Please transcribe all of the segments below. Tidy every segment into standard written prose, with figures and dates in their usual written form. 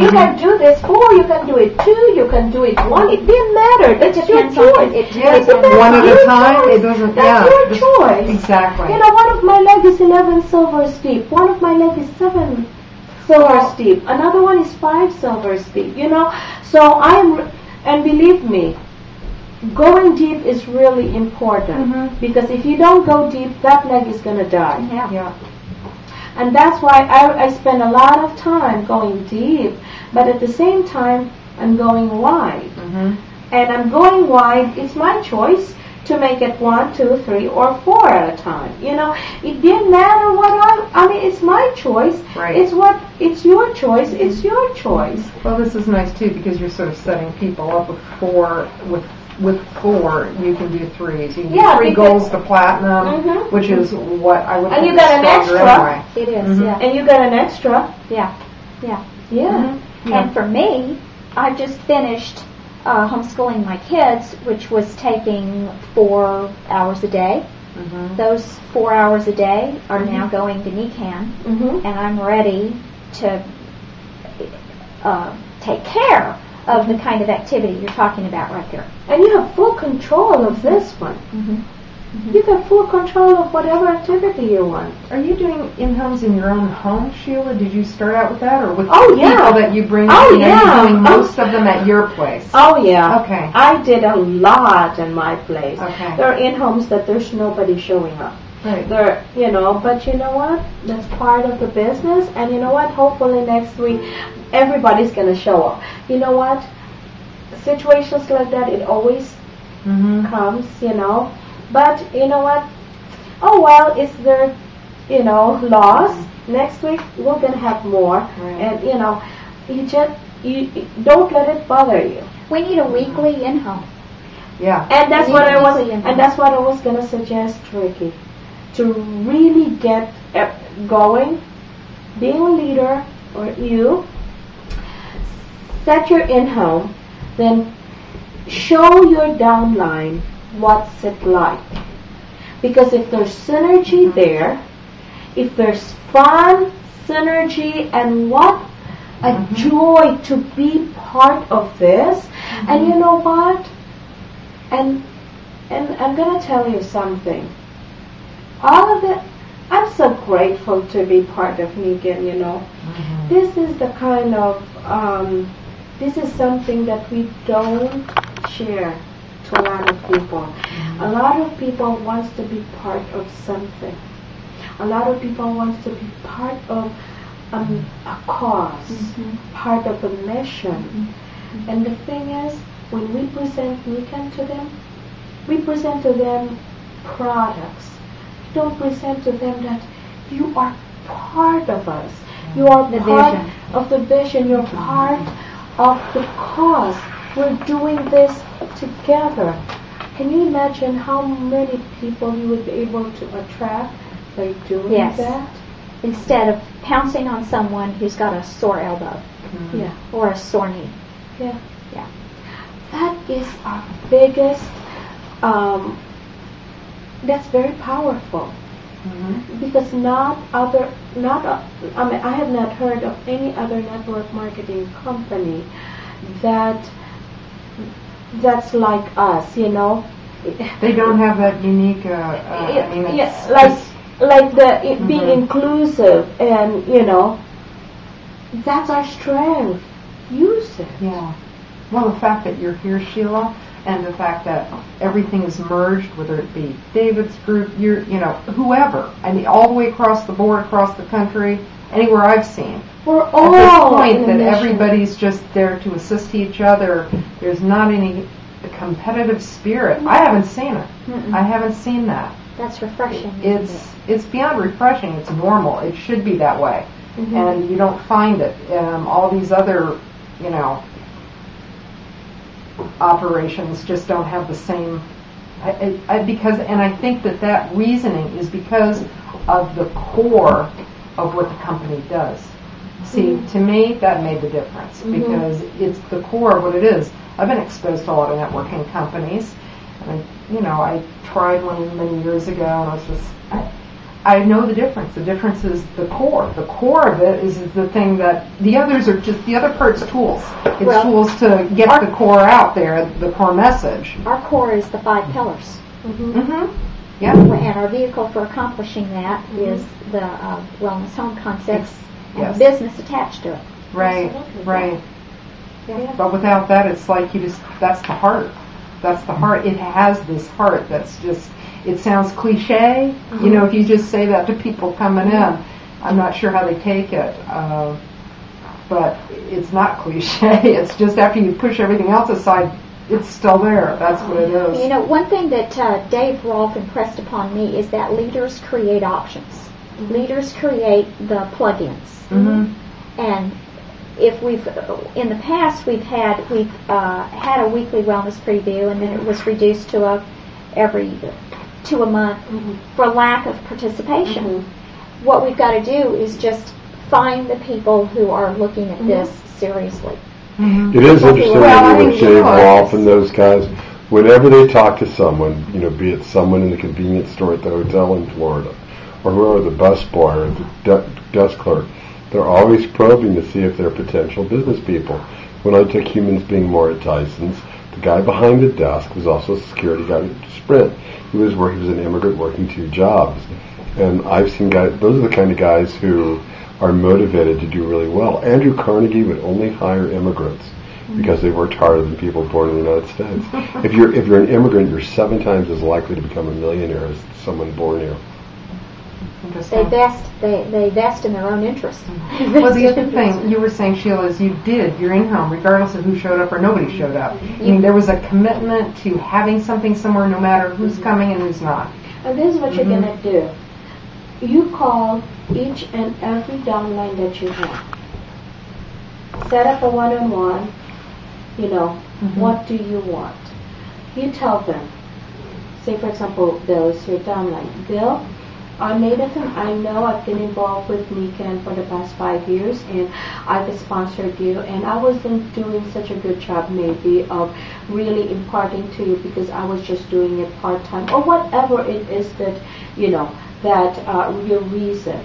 you can do this 4, you can do it 2, you can do it 1. It didn't matter. That's your choice. One at a time. It doesn't. That's your choice. Exactly. You know, one of my legs is 11 silvers deep. One of my legs is 7 silvers deep. Another one is 5 silvers deep. You know, so and believe me, going deep is really important because if you don't go deep, that leg is going to die. Yeah. And that's why I spend a lot of time going deep, but at the same time, I'm going wide. And I'm going wide, it's my choice to make it 1, 2, 3, or 4 at a time. You know, it didn't matter what I mean, it's my choice. Right. It's your choice. It's your choice. Well, this is nice too because you're sort of setting people up with 4. With 4, you can do 3s. You can do 3 golds to platinum, which is what I would. And you got an extra. Anyway. It is, yeah. And you got an extra. Yeah. And for me, I've just finished homeschooling my kids, which was taking 4 hours a day. Those 4 hours a day are now going to NECAN, and I'm ready to take care of the kind of activity you're talking about right there. And you have full control of this one. You got full control of whatever activity you want. Are you doing in-homes in your own home, Sheila? Did you start out with that, or with people that you bring in? Are you doing most of them at your place? Oh, yeah. Okay. I did a lot in my place. Okay. There are in-homes that there's nobody showing up. Right. There, you know, but you know what? That's part of the business. And you know what? Hopefully next week, everybody's going to show up. You know what? Situations like that, it always comes, you know. But you know what? Oh well, it's their, you know, loss. Next week we're gonna have more, and you know, you don't let it bother you. We need a weekly in-home. Yeah. And that's what I was gonna suggest, Ricky, to really get going. Being a leader, or you set your in-home, then show your downline what's it like. Because if there's synergy there, if there's fun, synergy, and what a joy to be part of this. And you know what? And I'm going to tell you something. All of it, I'm so grateful to be part of NECAN, you know. This is the kind of, this is something that we don't share to a lot of people. A lot of people wants to be part of something. A lot of people wants to be part of a cause, part of a mission. And the thing is, when we present NECAN to them, we present to them products. We don't present to them that you are part of us. You are part of the vision. You're part of the cause. We're doing this together. Can you imagine how many people you would be able to attract by doing that? Instead of pouncing on someone who's got a sore elbow or a sore knee. Yeah. That is our biggest, that's very powerful. Because I have not heard of any other network marketing company that's like us, you know. They don't have that unique, being inclusive, and you know, that's our strength. Use it. Yeah. Well, the fact that you're here, Sheila, and the fact that everything is merged, whether it be David's group, whoever, I mean, all the way across the board, across the country, anywhere I've seen. We're at all this point in that mission. everybody's just there to assist each other. There's not any competitive spirit. I haven't seen it. I haven't seen that. That's refreshing. It's beyond refreshing. It's normal. It should be that way, and you don't find it. All these other, operations just don't have the same. I think that reasoning is because of the core of what the company does. See, to me, that made the difference because it's the core of what it is. I've been exposed to a lot of networking companies, and I tried one many years ago, and I know the difference. The difference is the core. The core of it is the thing that the others are just, the other part's tools. It's tools to get the core out there, the core message. Our core is the 5 pillars. Yeah. And our vehicle for accomplishing that is the wellness home concepts and the business attached to it. Right, Absolutely. right. Yeah. But without that, it's like you just, that's the heart. That's the heart. It has this heart that's just, it sounds cliche. You know, if you just say that to people coming in, I'm not sure how they take it. But it's not cliche. It's just after you push everything else aside, it's still there. That's what it is. You know, one thing that Dave Rolfe impressed upon me is that leaders create options. Leaders create the plugins. And if we've in the past we've had a weekly wellness preview, and then it was reduced to a month for lack of participation. What we've got to do is just find the people who are looking at this seriously. It is interesting with Dave Rolfe and those guys. Whenever they talk to someone, you know, be it someone in the convenience store at the hotel in Florida, or whoever, the bus boy or the desk clerk, they're always probing to see if they're potential business people. When I took Humans Being More at Tyson's, the guy behind the desk was also a security guy at Sprint. He was an immigrant working 2 jobs. And I've seen guys, those are the kind of guys who are motivated to do really well. Andrew Carnegie would only hire immigrants because they worked harder than people born in the United States. If you're an immigrant, you're 7 times as likely to become a millionaire as someone born here. They vest in their own interest. Well, the other thing you were saying, Sheila, is you're in home regardless of who showed up or nobody showed up. I mean, there was a commitment to having something somewhere no matter who's coming and who's not. And this is what you're going to do. You call each and every downline that you have. Set up a one-on-one. You know, what do you want? You tell them. Say, for example, Bill is your downline. Bill, I made it, and I know I've been involved with NICAN for the past 5 years, and I've sponsored you, and I wasn't doing such a good job maybe of really imparting to you because I was just doing it part-time, or whatever it is that, you know, that your reason.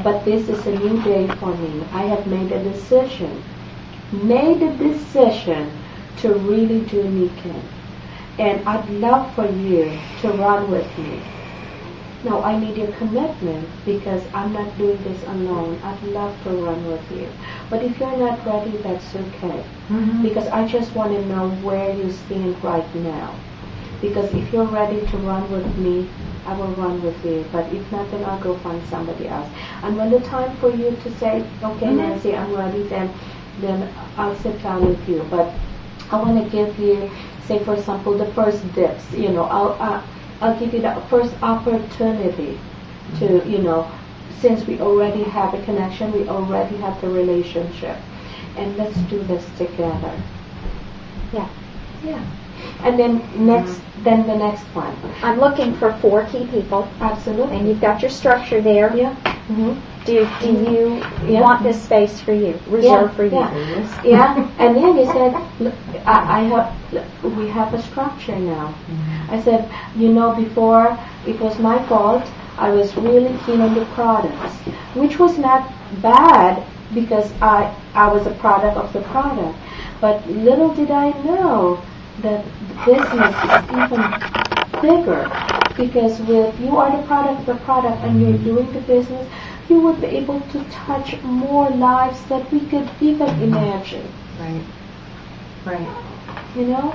But this is a new day for me. I have made a decision to really do NICAN, and I'd love for you to run with me. No, I need your commitment because I'm not doing this alone. I'd love to run with you. But if you're not ready, that's okay. Because I just want to know where you stand right now. Because if you're ready to run with me, I will run with you. But if not, then I'll go find somebody else. And when the time for you to say, okay, Nancy, I'm ready, then I'll sit down with you. But I want to give you, say, for example, the first dips. You know, I'll give you the first opportunity to, you know, since we already have a connection, we already have the relationship, and let's do this together. Yeah. And then the next one. I'm looking for 4 key people. Absolutely. And you've got your structure there. Yeah. Do you want this space for you, reserved for you? Yeah. And then you said, look, we have a structure now. I said, you know, before it was my fault. I was really keen on the products, which was not bad because I was a product of the product. But little did I know that the business is even bigger, because with you are the product of the product and you're doing the business, you would be able to touch more lives that we could even imagine. Right. You know,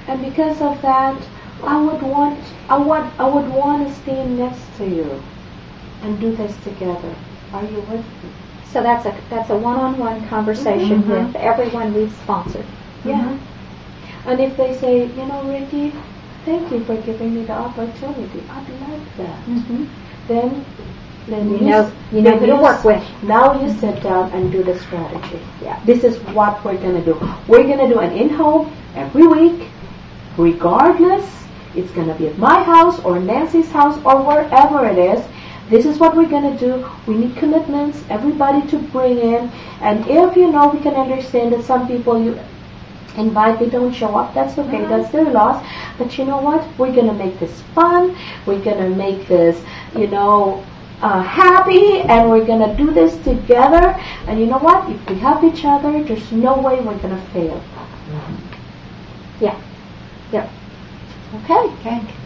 and because of that, I would want to stand next to you and do this together. Are you with me? So that's a one-on-one conversation with everyone we've sponsored. Yeah. And if they say, you know, Ricky, thank you for giving me the opportunity. I'd like that. Then you know who to work with. Now you sit down and do the strategy. Yeah. This is what we're going to do. We're going to do an in-home every week, regardless. It's going to be at my house or Nancy's house or wherever it is. This is what we're going to do. We need commitments, everybody to bring in. And if you know, we can understand that some people you invite, they don't show up. That's okay. That's their loss. But you know what? We're going to make this fun. We're going to make this, you know, happy, and we're going to do this together. And you know what? If we help each other, there's no way we're going to fail. Yeah. Yep. Okay. Okay.